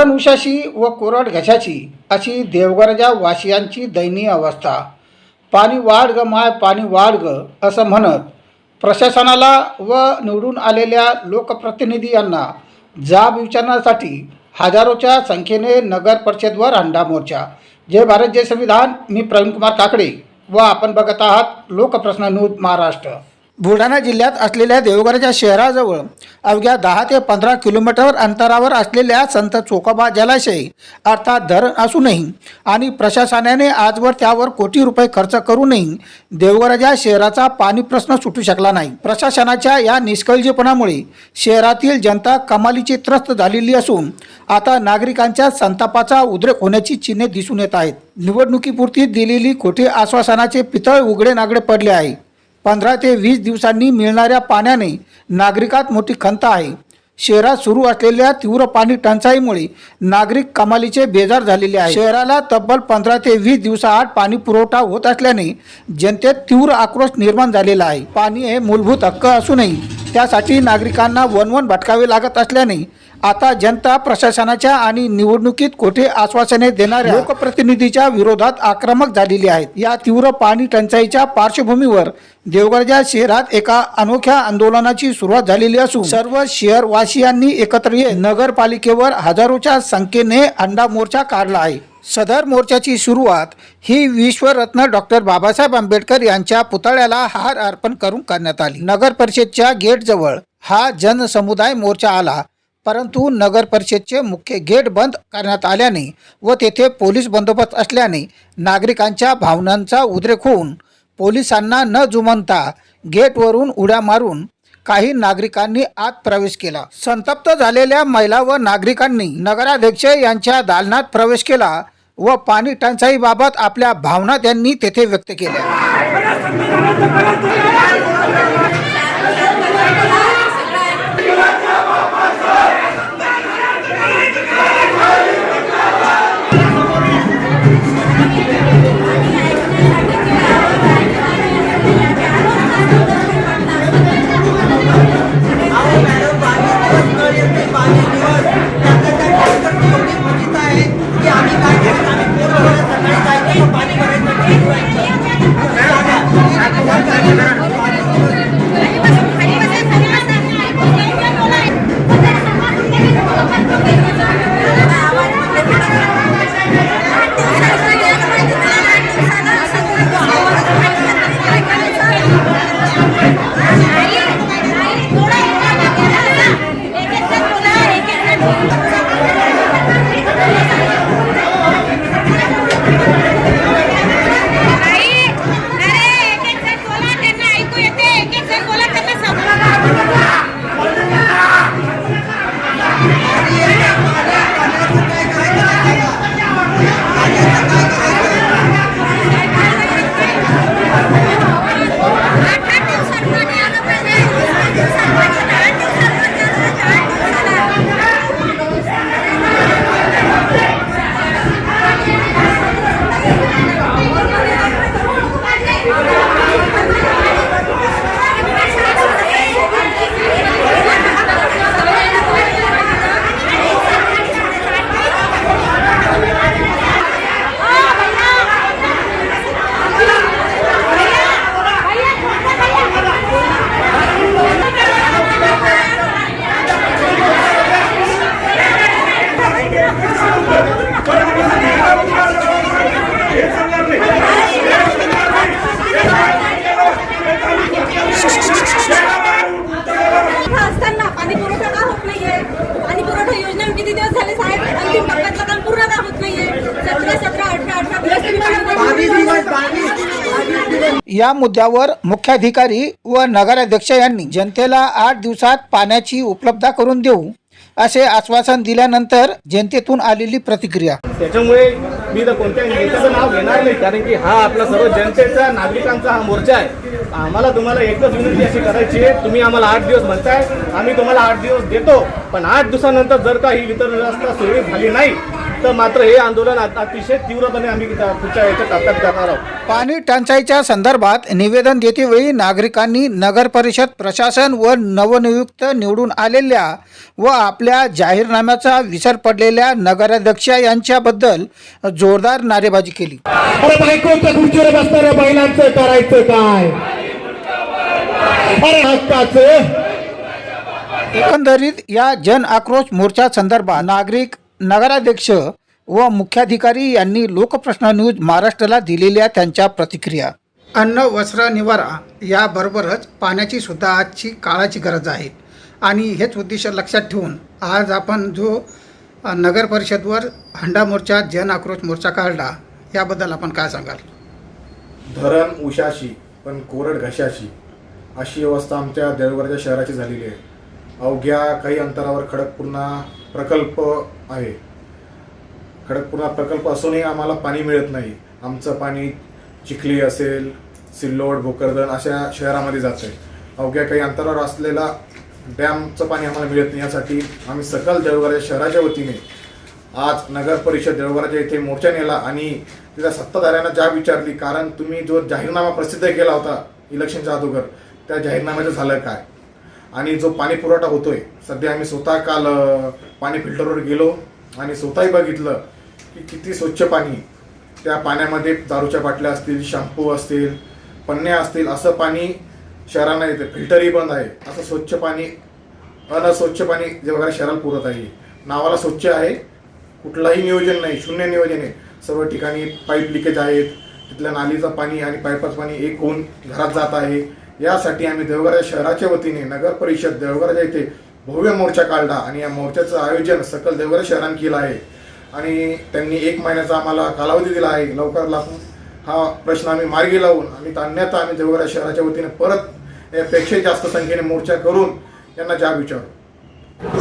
धरण उशाशी व कोरड घशाची अशी देवगरच्या वासियांची दयनीय अवस्था। पाणी वाढ ग माय पाणी वाढ ग असं म्हणत प्रशासनाला व निवडून आलेल्या लोकप्रतिनिधी यांना जाब विचारण्यासाठी हजारोच्या संख्येने नगर परिषदवर अंडा मोर्चा। जय भारत जय संविधान। मी प्रवीण कुमार काकडे व आपण बघत आहात लोकप्रश्न न्यूज महाराष्ट्र। बुलढाणा जिल्ह्यात असलेल्या देवगरच्या शहराजवळ अवघ्या 10 ते 15 किलोमीटर अंतरावर असलेल्या संत चोकोबा जलाशय अर्थात धरण असूनही आणि प्रशासनाने आजवर त्यावर कोटी रुपये खर्च करूनही देवगरच्या शहराचा पाणी प्रश्न सुटू शकला नाही। प्रशासनाच्या या निष्काळजीपणामुळे शहरातील जनता कमालीची त्रस्त झालेली असून आता नागरिकांच्या संतापाचा उद्रेक होण्याची चिन्हे दिसून येत आहेत। निवडणुकीपुरती दिलेली खोटी आश्वासनाचे पितळ उघडे नागडे पडले आहे। 15 ते 20 दिवसांनी मिळणाऱ्या पाण्याने नागरिकात मोठी खंत आहे। शहरात सुरू असलेल्या तीव्र पाणी टंचाईमुळे नागरिक कमालीचे बेजार झालेले आहेत। शहराला तब्बल 15 ते 20 दिवसाआड पाणी पुरवठा होत असल्याने जनतेत तीव्र आक्रोश निर्माण झालेला आहे। पाणी हे मूलभूत हक्क असूनही त्यासाठी नागरिकांना वनवन भटकावे लागत असल्याने आता जनता प्रशासनाच्या आणि निवडणुकीत खोटे आश्वासने देणाऱ्या लोकप्रतिनिधीच्या विरोधात आक्रमक झालेली आहेत। या तीव्र पाणी टंचाईच्या पार्श्वभूमीवर देवगरच्या शहरात एका अनोख्या आंदोलनाची सुरुवात झालेली असून सर्व शहरवासियांनी एकत्र येत नगरपालिकेवर हजारोच्या संख्येने अंडा मोर्चा काढला आहे। सदर मोर्चाची सुरुवात ही विश्वरत्न डॉक्टर बाबासाहेब आंबेडकर यांच्या पुतळ्याला हार अर्पण करून करण्यात आली। नगर परिषदच्या गेट जवळ हा जनसमुदाय मोर्चा आला, परंतु नगर परिषदचे मुख्य गेट बंद करण्यात आल्याने व तेथे पोलीस बंदोबस्त असल्याने नागरिकांच्या भावनांचा उद्रेक होऊन पोलिसांना न जुमानता गेटवरून उड्या मारून काही नागरिकांनी आत प्रवेश केला। संतप्त झालेल्या महिला व नागरिकांनी नगराध्यक्ष यांच्या दालनात प्रवेश केला व पाणी टंचाईबाबत आपल्या भावना त्यांनी तेथे व्यक्त केल्या। या मुद्द्यावर मुख्याधिकारी व नगराध्यक्ष यांनी जनतेला 8 दिवसात पाण्याची उपलब्धता करून देऊ असे आश्वासन दिल्यानंतर जनतेतून आलेली प्रतिक्रिया। त्याच्यामुळे मी तर कोणत्या नेत्याचं नाव घेणार नाही, कारण की हा आपला सर्व जनतेचा नागरिकांचा हा मोर्चा आहे। आम्हाला तुम्हाला एकच विनंती अशी करायची आहे, तुम्ही आम्हाला 8 दिवस म्हणताय, आम्ही तुम्हाला 8 दिवस देतो, पण 8 दिवसानंतर जर का ही वितरण व्यवस्था सुरळीत झाली नाही तर मात्र हे आंदोलन अतिशय तीव्रपणे आम्ही पुढच्या याच्या टप्प्यात करणार आहोत. पाणी टंचाईच्या संदर्भात निवेदन देतेवेळी नागरिकांनी नगर परिषद प्रशासन व नवनियुक्त निवडून आलेल्या व आपल्या जाहीरनाम्याचा विसर पडलेल्या नगराध्यक्ष यांच्याबद्दल जोरदार नारेबाजी केली. अरे बायकोच्या खुर्चीवर बसणाऱ्या महिलांचं करायचं काय? अरे हक्काचं. एकंदरीत या जन आक्रोश मोर्चा संदर्भात नागरिक, नगराध्यक्ष व मुख्याधिकारी यांनी लोकप्रश्न न्यूज महाराष्ट्राला दिलेल्या त्यांच्या प्रतिक्रिया. अन्न, वस्त्र, निवारा याबरोबरच पाण्याची सुद्धा आजची काळाची गरज आहे आणि हेच उद्दिष्ट लक्षात ठेवून आज आपण जो नगर परिषदवर हंडा मोर्चा, जन आक्रोश मोर्चा काढला याबद्दल आपण काय सांगाल? धरण उशाशी पण कोरड घशाशी अशी अवस्था आमच्या देवगडच्या शहराची झालेली आहे. अवघ्या काही अंतरावर खडकपूर्णा प्रकल्प आहे. खडकपूर्णा प्रकल्प असूनही आम्हाला पाणी मिळत नाही. आमचं पाणी चिखली असेल, सिल्लोड, भोकरदन अशा शहरामध्ये जातं आहे. अवघ्या काही अंतरावर असलेला डॅमचं पाणी आम्हाला मिळत नाही. यासाठी आम्ही सकल देवगडच्या शहराच्या वतीने आज नगर परिषद देवगडच्या इथे मोर्चा नेला आणि तिथं सत्ताधाऱ्यांना जाब विचारली, कारण तुम्ही जो जाहीरनामा प्रसिद्ध केला होता इलेक्शनच्या अगोदर त्या जाहीरनाम्याचं झालं काय आणि जो पाणी पुरवठा होतोय सध्या. आम्ही स्वतः काल पाणी फिल्टरवर गेलो आणि स्वतःही बघितलं की किती स्वच्छ पाणी. त्या पाण्यामध्ये दारूच्या बाटल्या असतील, शॅम्पू असतील, पन्न्या असतील, असं पाणी शहरांना येते. फिल्टरही बंद आहे. असं स्वच्छ पाणी, अस्वच्छ पाणी जेव्हा शहराला पुरत आहे. नावाला स्वच्छ आहे, कुठलाही नियोजन नाही, शून्य नियोजन आहे. सर्व ठिकाणी पाईप लिकेज आहेत. तिथल्या नालीचं पाणी आणि पाईपाचं पाणी एक होऊन घरात जात आहे. यासाठी आम्ही देवगड शहराच्या वतीने नगर परिषद देवगडच्या इथे भव्य मोर्चा काढला आणि या मोर्चाचं आयोजन सकल देवगड शहराने केलं आहे आणि त्यांनी 1 महिन्याचा आम्हाला कालावधी दिला आहे. लवकर लागून हा प्रश्न आम्ही मार्गी लावून आणि अन्यथा आम्ही देवगड शहराच्या वतीने परत यापेक्षाही जास्त संख्येने मोर्चा करून यांना जाब विचारू.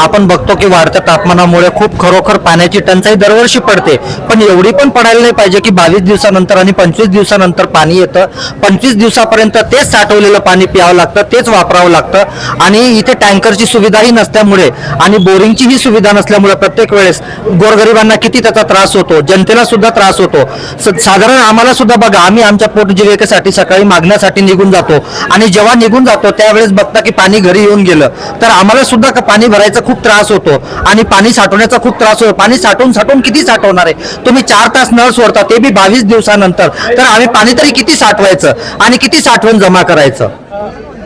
आपण बघतो की वाढत्या तापमानामुळे खूप खरोखर पाण्याची टंचाई दरवर्षी पडते, पण एवढी पण पडायला नाही पाहिजे की 22 दिवसानंतर आणि 25 दिवसानंतर पाणी येतं. 25 दिवसापर्यंत तेच साठवलेलं पाणी प्यावं लागतं, तेच वापरावं लागतं आणि इथे टँकरची सुविधाही नसल्यामुळे आणि बोरिंगचीही सुविधा नसल्यामुळे प्रत्येक वेळेस गोरगरिबांना किती त्याचा त्रास होतो, जनतेला सुद्धा त्रास होतो. साधारण आम्हाला सुद्धा बघा, आम्ही आमच्या पोटजीविकेसाठी सकाळी मागण्यासाठी निघून जातो आणि जेव्हा निघून जातो त्यावेळेस बघता की पाणी घरी येऊन गेलं तर आम्हाला सुद्धा पाणी भरायचं खूप त्रास होतो आणि पाणी साठवण्याचा खूप त्रास होतो. पाणी साठवून किती साठवणार आहे तुम्ही? 4 तास नळ सोडता, ते बी 22 दिवसानंतर. तर आम्ही पाणी तरी किती साठवायचं आणि किती साठवण जमा करायचं?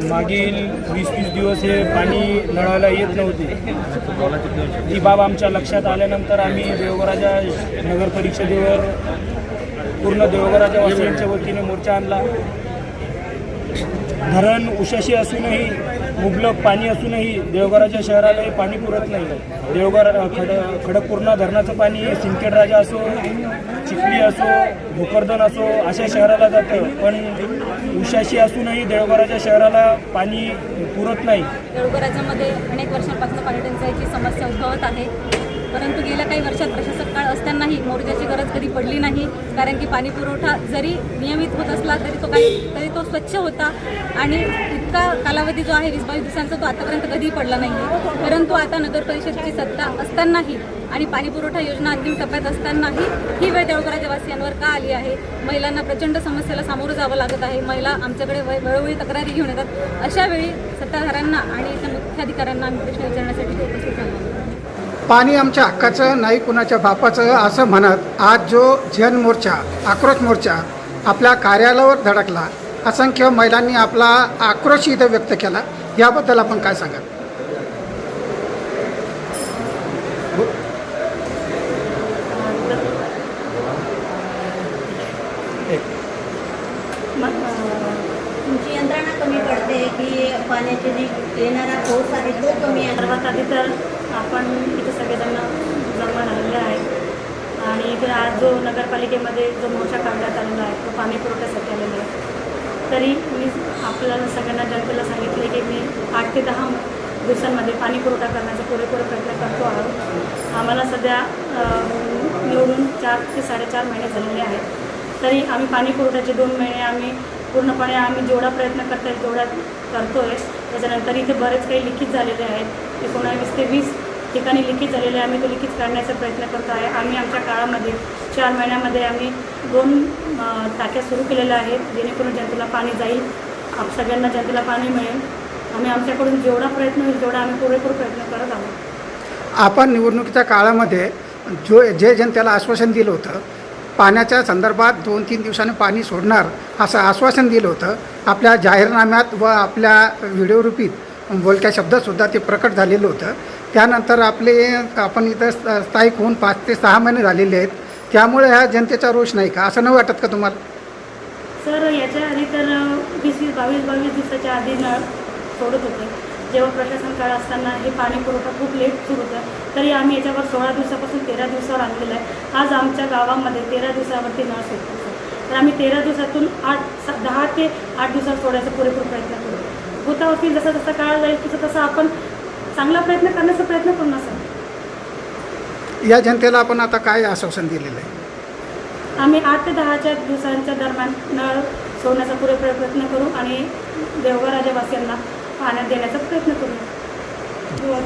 मागील 20-20 दिवस हे पाणी नळाला येत नव्हते. ही बाब आमच्या लक्षात आल्यानंतर आम्ही देवगडाच्या नगर परिषदेवर पूर्ण देवगडाच्या वासियांच्या वतीने मोर्चा आणला. धरण उशाशी असूनही, मुबलक पाणी असूनही देवगडाच्या शहराला हे पाणी पुरत नाही. देवगड खडकपूर्णा धरणाचं पाणी सिंदखेड राजा असो, चिखली असो, भोकरदन असो अशा शहराला जातं, पण उशाशी असूनही देवगडाच्या शहराला पाणी पुरत नाही. देवगडाच्यामध्ये अनेक वर्षांपासून पाणी टंचाईची समस्या उद्भवत आहे, परंतु गेल्या काही वर्षात प्रशासक काळ असतानाही मोर्चाची गरज कधी पडली नाही. कारण की पाणी पुरवठा जरी नियमित होत असला तरी तो स्वच्छ होता आणि इतका कालावधी जो आहे 20-22 दिवसांचा तो आतापर्यंत कधीही पडला नाही. परंतु आता नगर परिषदेची सत्ता असतानाही आणि पाणी पुरवठा योजना अंतिम टप्प्यात असतानाही ही वेळ देवगडाच्या वासियांवर का आली आहे? महिलांना प्रचंड समस्येला सामोरं जावं लागत आहे. महिला आमच्याकडे वेळोवेळी तक्रारी घेऊन येतात. अशा वेळी सत्ताधाऱ्यांना आणि इतर मुख्याधिकाऱ्यांना आम्ही प्रश्न विचारण्यासाठी उपस्थित झालो. पाणी आमच्या हक्काचं, नाही कुणाच्या बापाचं असं म्हणत आज जो जन मोर्चा, आक्रोश मोर्चा आपल्या कार्यालयावर धडकला, असंख्य महिलांनी आपला आक्रोश इथं व्यक्त केला. याबद्दल आपण काय सांगाल? तुमची यंत्रणा कमी पडते की पाण्याचे जी येणारा पाऊस आहे तो कमी आहे? सर्वात आधी तर आपण इथे सगळेजण जमा झालेले आहेत आणि इथे आज जो नगरपालिकेमध्ये जो मोर्चा काढण्यात आलेला आहे तो पाणी पुरवठ्यासाठी आलेला आहे. तरी मी आपल्याला सगळ्यांना जनतेला सांगितले की मी 8 ते 10 दिवसांमध्ये पाणी पुरवठा करण्याचा पुरेपूर प्रयत्न करतो आहोत. आम्हाला सध्या निवडून 4 ते 4.5 महिने झालेले आहेत. तरी आम्ही पाणी पुरवठ्याचे 2 महिने आम्ही पूर्णपणे जेवढा प्रयत्न करता येईल तेवढा करतो आहे. त्याच्यानंतर इथे बरेच काही लिखित झालेले आहेत. 19 ते 20 ठिकाणी लिकेज झालेलं आहे, आम्ही तो लिकेज काढण्याचा प्रयत्न करतो आहे. आम्ही आमच्या काळामध्ये 4 महिन्यामध्ये आम्ही 2 टाक्या सुरू केलेल्या आहेत, जेणेकरून जनतेला पाणी जाईल, सगळ्यांना जनतेला पाणी मिळेल. आम्ही आमच्याकडून जेवढा प्रयत्न होईल तेवढा आम्ही पुरेपूर प्रयत्न करत आहोत. आपण निवडणुकीच्या काळामध्ये जे जनतेला आश्वासन दिलं होतं, पाण्याच्या संदर्भात 2-3 दिवसांनी पाणी सोडणार असं आश्वासन दिलं होतं. आपल्या जाहीरनाम्यात व आपल्या व्हिडिओरूपीत बोलक्या शब्दातसुद्धा ते प्रकट झालेलं होतं. त्यानंतर आपण इथं स्थायिक होऊन 5 ते 6 महिने झालेले आहेत. त्यामुळे ह्या जनतेचा रोष नाही का, असं नाही वाटत का तुम्हाला? सर, याच्या आधी तर 22 दिवसाच्या आधी नळ सोडत होते. जेव्हा प्रशासन काळ असताना हे पाणी पुरवठा खूप लेट सुरू होता, तरी आम्ही याच्यावर 16 दिवसापासून 13 दिवसावर आणलेलं आहे. आज आमच्या गावामध्ये 13 दिवसावरती नळ सोडतो सर. तर आम्ही 13 दिवसातून 10 ते 8 दिवसात सोडायचा पुरेपूर प्रयत्न करू. होता जसा जसा काळ जाईल तसं आपण चांगला प्रयत्न करण्याचा प्रयत्न करू ना सर. या जनतेला आपण आता काय आश्वासन दिलेलं आहे? आम्ही 8 ते 10 दिवसांच्या दरम्यान नळ सोडण्याचा पुरेपूर प्रयत्न करू आणि देवघर राजावासियांना पाण्यात देण्याचा प्रयत्न करू.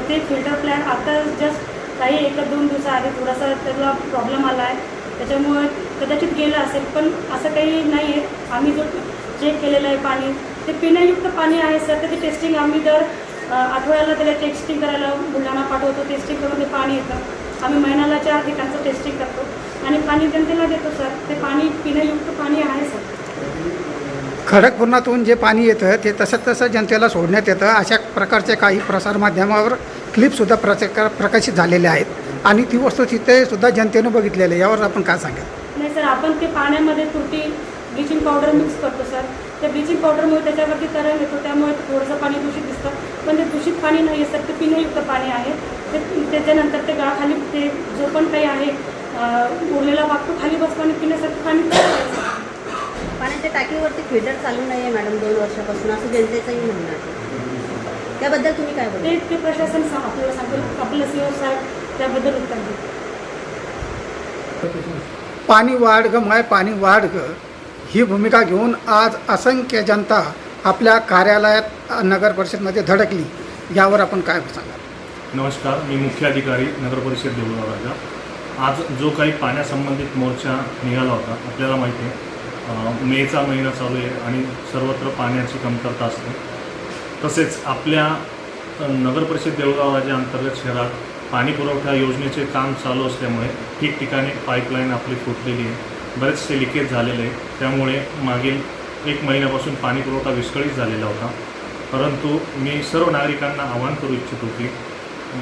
ते फिल्टर प्लॅन आता जस्ट काही 1-2 दिवसाआधी थोडासा त्याला प्रॉब्लेम आला आहे, त्याच्यामुळे कदाचित गेलं असेल, पण असं काही नाही आहे. आम्ही जो चेक केलेलं आहे पाणी ते पिण्यायुक्त पाणी आहे सर. त्याची टेस्टिंग आम्ही दर आठवड्याला त्याला टेस्टिंग करायला बुलढाणा पाठवतो. टेस्टिंग करून ते पाणी येतं. आम्ही महिन्याला 4 ठिकाणचं टेस्टिंग करतो आणि पाणी जनतेला देतो सर. ते पाणी पिण्यायुक्त पाणी आहे सर. खडकपूर्णातून जे पाणी येतं ते तसं जनतेला सोडण्यात येतं, अशा प्रकारचे काही प्रसारमाध्यमावर क्लिपसुद्धा प्रकाशित झालेल्या आहेत आणि ती वस्तुस्थितीसुद्धा जनतेनं बघितलेलं आहे. यावर आपण काय सांगाल? नाही सर, आपण ते पाण्यामध्ये तुरटी ब्लिचिंग पावडर मिक्स करतो सर. त्या ब्लिचिंग पावडरमुळे त्याच्यावरती तरंग येतो, त्यामुळे थोडंसं पाणी दूषित दिसतं, पण ते दूषित पाणी नाही आहे सर. ते पिण्यायुक्त पाणी आहे. त्याच्यानंतर ते गाळाखाली ते जो पण काही आहे उरलेला भाग तो खाली बसतो आणि पिण्यासाठी पाणी. पाण्याच्या टाकीवरती फिल्टर चालू नाही आहे मॅडम 2 वर्षापासून, असं जनतेचंही म्हणणं आहे. त्याबद्दल तुम्ही काय बोलता? ते प्रशासन आपल्याला सांगतो, आपलं सीओ साहेब त्याबद्दल उत्तर देतील. पाणी वाढ ग माय पाणी वाढ ग ही भूमिका घेऊन आज असंख्य जनता आपल्या कार्यालयात नगर परिषदमध्ये धडकली. यावर आपण काय सांगाल? नमस्कार, मी मुख्य अधिकारी नगर परिषद देऊळगाव राजा. आज जो काही पाण्यासंबंधित मोर्चा निघाला होता, आपल्याला माहिती आहे मेचा महिना चालू आहे आणि सर्वत्र पाण्याची कमतरता असते. तसेच आपल्या नगर परिषद देऊळगाव राजा अंतर्गत शहरात पाणी पुरवठा योजनेचे काम चालू असल्यामुळे ठिकठिकाणी पाईपलाईन आपली फुटलेली आहे, बरेचसे लिकेज झालेले आहे. त्यामुळे मागील 1 महिन्यापासून पाणी पुरवठा विस्कळीत झालेला होता. परंतु मी सर्व नागरिकांना आवाहन करू इच्छितो की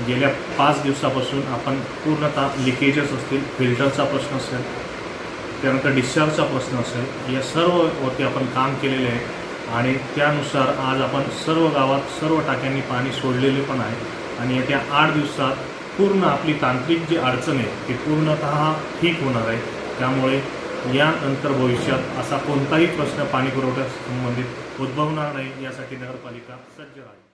गेल्या 5 दिवसापासून आपण पूर्णतः लिकेजेस असतील, फिल्टरचा प्रश्न असेल, त्यानंतर डिस्चार्जचा प्रश्न असेल, या सर्ववरती आपण काम केलेले आहे आणि त्यानुसार आज आपण सर्व गावात सर्व टाक्यांनी पाणी सोडलेले पण आहे आणि येत्या 8 दिवसात पूर्ण आपली तांत्रिक जी अडचण आहे ती पूर्णतः ठीक होणार आहे. त्यामुळे यानंतर भविष्यात असा कोणताही प्रश्न पाणी पुरवठ्यासंबंधित उद्भवणार नाही, यासाठी नगरपालिका सज्ज राहील.